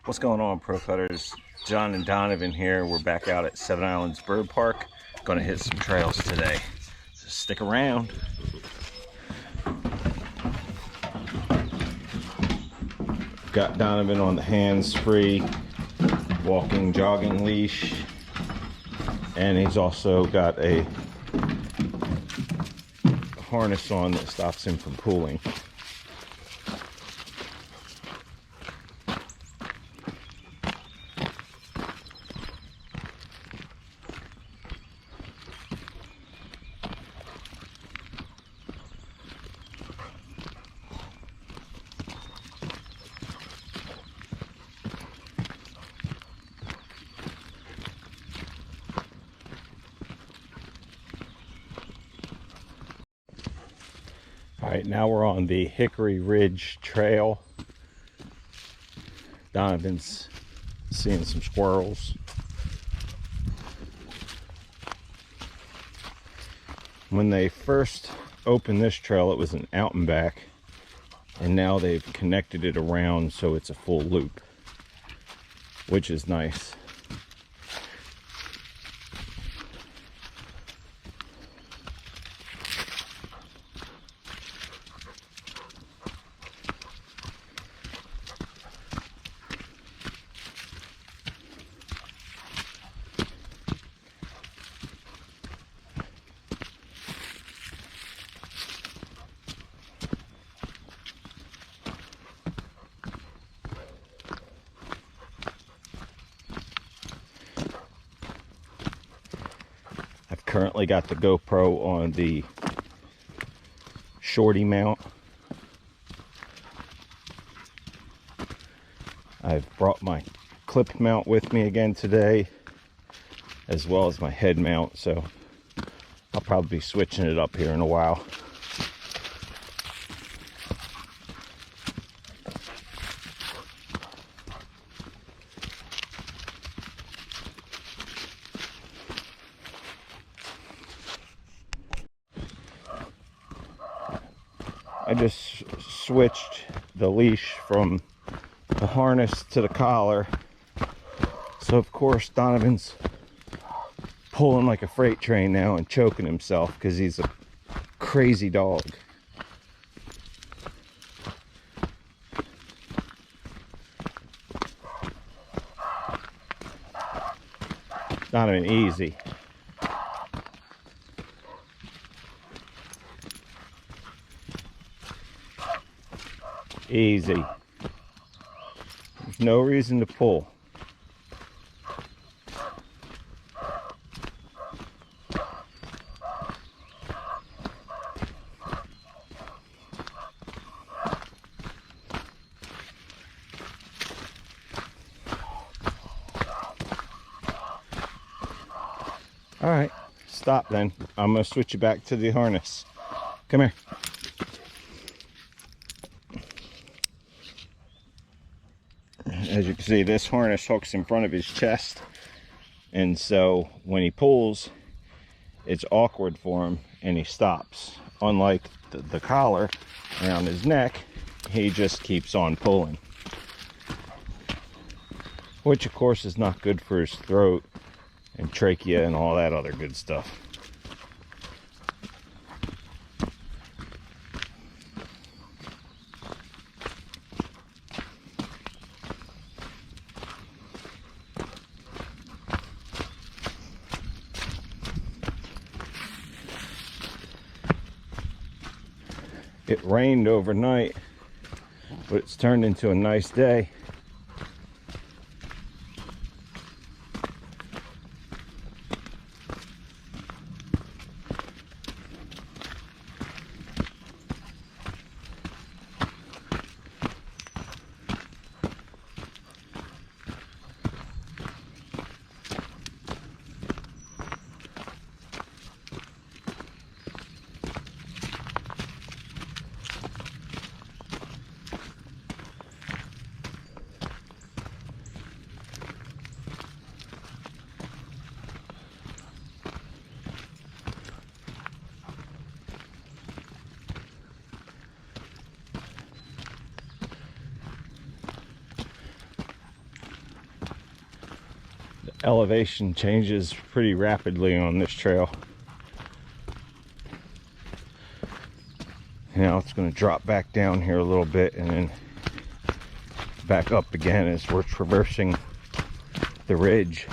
What's going on, Pro Cutters? John and Donovan here. We're back out at Seven Islands Bird Park. Gonna hit some trails today. So stick around. Got Donovan on the hands-free walking, jogging leash. And he's also got a harness on that stops him from pulling. All right, now we're on the Hickory Ridge Trail. Donovan's seeing some squirrels. When they first opened this trail, it was an out and back, and now they've connected it around so it's a full loop, which is nice. I've currently got the GoPro on the shorty mount. I've brought my clip mount with me again today, as well as my head mount, so I'll probably be switching it up here in a while. I just switched the leash from the harness to the collar. So of course Donovan's pulling like a freight train now and choking himself because he's a crazy dog. Donovan, easy. Easy. There's no reason to pull. All right, stop then. I'm gonna switch you back to the harness. Come here. As you can see, this harness hooks in front of his chest, and so when he pulls, it's awkward for him and he stops. Unlike the collar around his neck, he just keeps on pulling, which of course is not good for his throat and trachea and all that other good stuff. It rained overnight, but it's turned into a nice day. elevation changes pretty rapidly on this trail. Now it's going to drop back down here a little bit and then back up again as we're traversing the ridge.